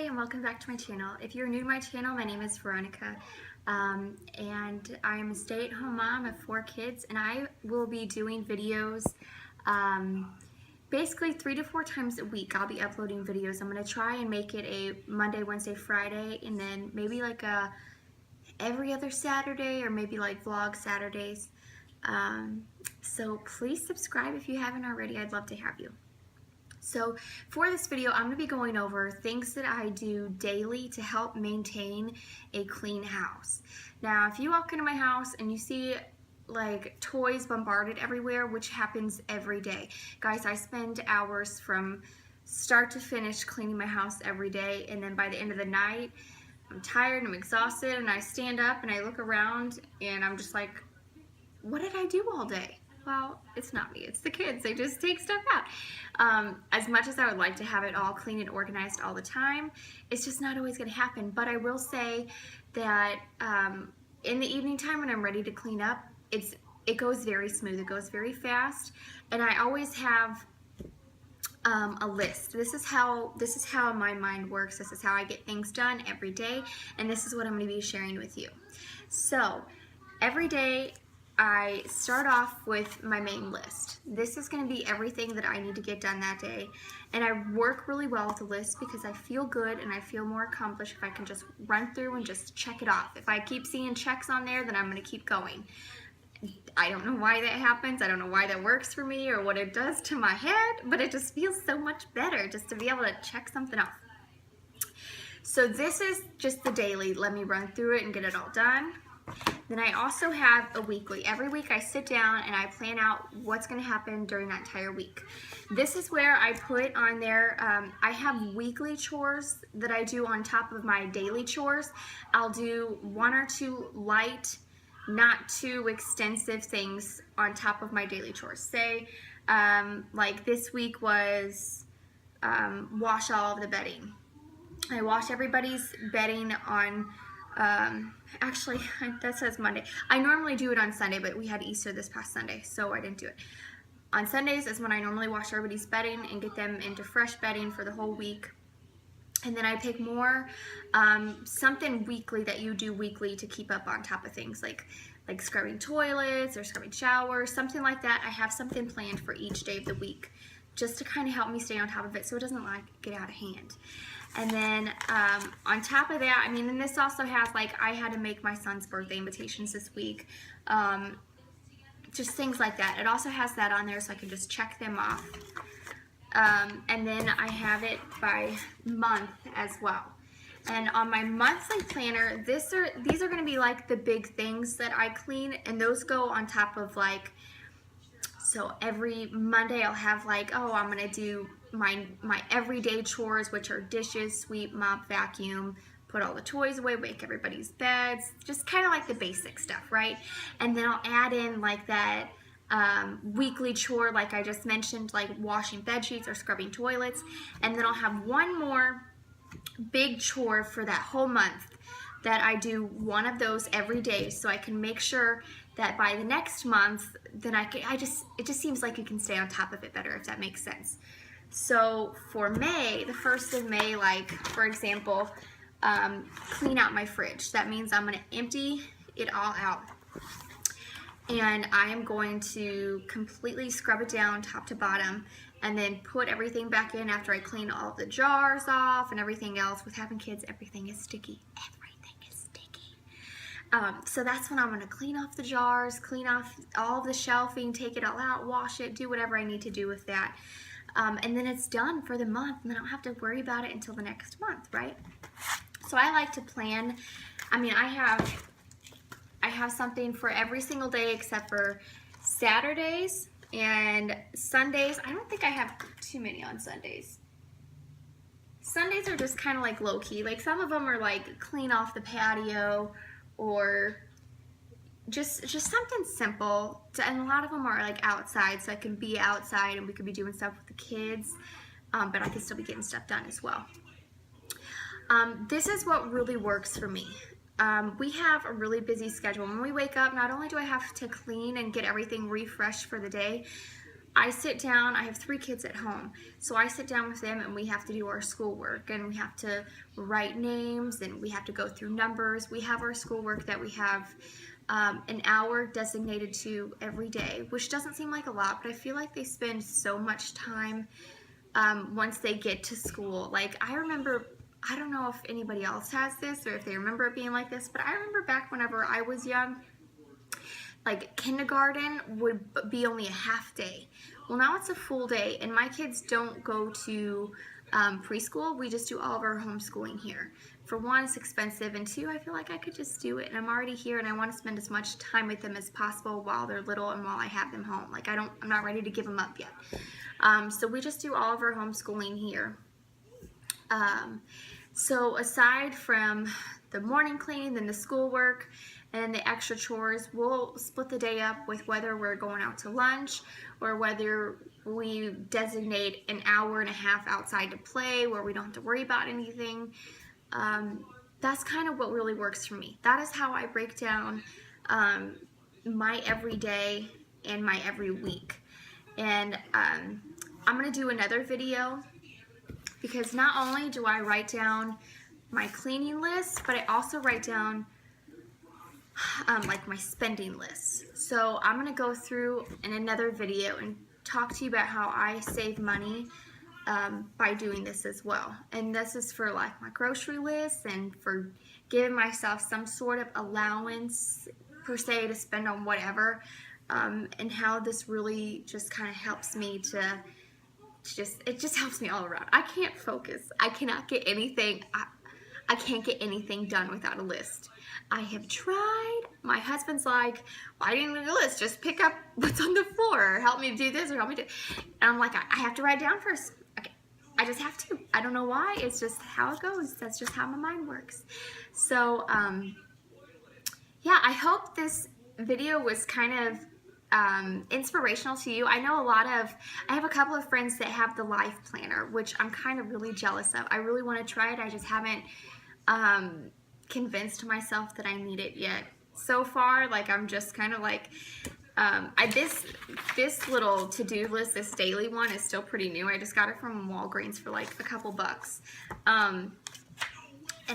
and welcome back to my channel. If you're new to my channel, my name is Veronica, and I'm a stay-at-home mom of 4 kids, and I will be doing videos basically 3 to 4 times a week. I'll be uploading videos. I'm going to try and make it a Monday, Wednesday, Friday, and then maybe like a every other Saturday, or maybe like vlog Saturdays. So please subscribe if you haven't already. I'd love to have you. So for this video, I'm going to be going over things that I do daily to help maintain a clean house. Now, if you walk into my house and you see like toys bombarded everywhere, which happens every day. Guys, I spend hours from start to finish cleaning my house every day, and then by the end of the night, I'm tired, I'm exhausted, and I stand up and I look around and I'm just like, what did I do all day? Well, it's not me, it's the kids. They just take stuff out. As much as I would like to have it all clean and organized all the time, it's just not always going to happen. But I will say that in the evening time when I'm ready to clean up, it goes very smooth, it goes very fast, and I always have a list. This is how my mind works. This is how I get things done every day, and this is what I'm going to be sharing with you. So every day I start off with my main list. This is going to be everything that I need to get done that day, and I work really well with the list because I feel good and I feel more accomplished if I can just run through and just check it off. If I keep seeing checks on there, then I'm going to keep going. I don't know why that happens. I don't know why that works for me or what it does to my head, but it just feels so much better just to be able to check something off. So this is just the daily. Let me run through it and get it all done. Then I also have a weekly. Every week I sit down and I plan out what's going to happen during that entire week. This is where I put on there, I have weekly chores that I do on top of my daily chores. I'll do 1 or 2 light, not too extensive things on top of my daily chores. Say, like this week was wash all of the bedding. I wash everybody's bedding on actually that says Monday. I normally do it on Sunday, but we had Easter this past Sunday, so I didn't do it. On Sundays is when I normally wash everybody's bedding and get them into fresh bedding for the whole week. And then I pick more something weekly that you do weekly to keep up on top of things like scrubbing toilets or scrubbing showers, something like that. I have something planned for each day of the week just to kind of help me stay on top of it so it doesn't like get out of hand. And then on top of that, I mean, and this also has, like, I had to make my son's birthday invitations this week. Just things like that. It also has that on there so I can just check them off. And then I have it by month as well. And on my monthly planner, these are going to be like the big things that I clean, and those go on top of, like, so every Monday I'll have like, oh, I'm going to do my everyday chores, which are dishes, sweep, mop, vacuum, put all the toys away, make everybody's beds, just kind of like the basic stuff, right? And then I'll add in like that weekly chore, like I just mentioned, like washing bed sheets or scrubbing toilets. And then I'll have one more big chore for that whole month that I do one of those every day, so I can make sure that by the next month, then it just seems like you can stay on top of it better, if that makes sense. So for May, the 1st of May, like for example, clean out my fridge. That means I'm going to empty it all out. And I am going to completely scrub it down top to bottom and then put everything back in after I clean all the jars off and everything else. With having kids, everything is sticky. Everything is sticky. So that's when I'm going to clean off the jars, clean off all of the shelving, take it all out, wash it, do whatever I need to do with that. And then it's done for the month, and then I don't have to worry about it until the next month, right? So I like to plan. I mean, I have something for every single day except for Saturdays and Sundays. I don't think I have too many on Sundays. Sundays are just kind of like low-key. Like some of them are like clean off the patio or just something simple, and a lot of them are like outside, so I can be outside and we could be doing stuff with the kids, but I can still be getting stuff done as well. This is what really works for me. We have a really busy schedule. When we wake up, not only do I have to clean and get everything refreshed for the day, I sit down, I have 3 kids at home, so I sit down with them and we have to do our schoolwork, and we have to write names, and we have to go through numbers. We have our schoolwork that we have an hour designated to every day, which doesn't seem like a lot, but I feel like they spend so much time once they get to school. Like, I remember, I don't know if anybody else has this or if they remember it being like this, but I remember back whenever I was young, like kindergarten would be only a half day. Well, now it's a full day, and my kids don't go to preschool. We just do all of our homeschooling here. For one, it's expensive, and two, I feel like I could just do it, and I'm already here, and I want to spend as much time with them as possible while they're little and while I have them home. Like, I'm not ready to give them up yet. So we just do all of our homeschooling here. So aside from the morning cleaning, then the schoolwork, and the extra chores, we'll split the day up with whether we're going out to lunch or whether we designate an hour and a half outside to play where we don't have to worry about anything. That's kind of what really works for me. That is how I break down my every day and my every week. And I'm going to do another video, because not only do I write down my cleaning list, but I also write down like my spending list. So I'm going to go through in another video and talk to you about how I save money by doing this as well. And this is for like my grocery list and for giving myself some sort of allowance per se to spend on whatever, and how this really just kind of helps me it just helps me all around. I can't focus. I cannot get anything. I can't get anything done without a list. I have tried. My husband's like, why do you need a list? Just pick up what's on the floor, or help me do this, or help me do. And I'm like, I have to write it down first. Okay, I just have to. I don't know why. It's just how it goes. That's just how my mind works. So, yeah, I hope this video was kind of inspirational to you. I know I have a couple of friends that have the Life Planner, which I'm kind of really jealous of. I really want to try it. I just haven't convinced myself that I need it yet. So far, like, I'm just kind of like, this little to-do list, this daily one, is still pretty new. I just got it from Walgreens for like a couple bucks. And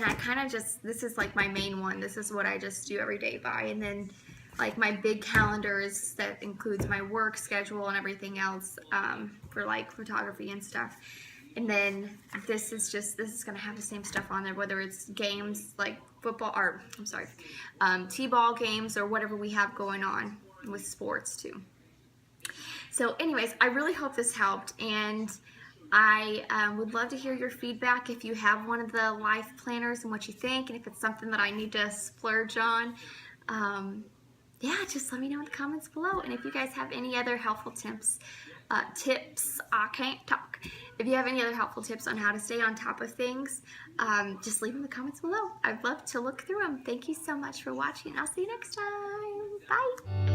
I kind of just, this is like my main one. This is what I just do every day by. And then like my big calendars that includes my work schedule and everything else for like photography and stuff. And then this is going to have the same stuff on there, whether it's games like football, or I'm sorry, t-ball games, or whatever we have going on with sports too. So anyways, I really hope this helped, and I would love to hear your feedback if you have one of the Life Planners and what you think, and if it's something that I need to splurge on. Yeah, just let me know in the comments below. And if you guys have any other helpful tips, I can't talk. If you have any other helpful tips on how to stay on top of things, just leave them in the comments below. I'd love to look through them. Thank you so much for watching. I'll see you next time. Bye.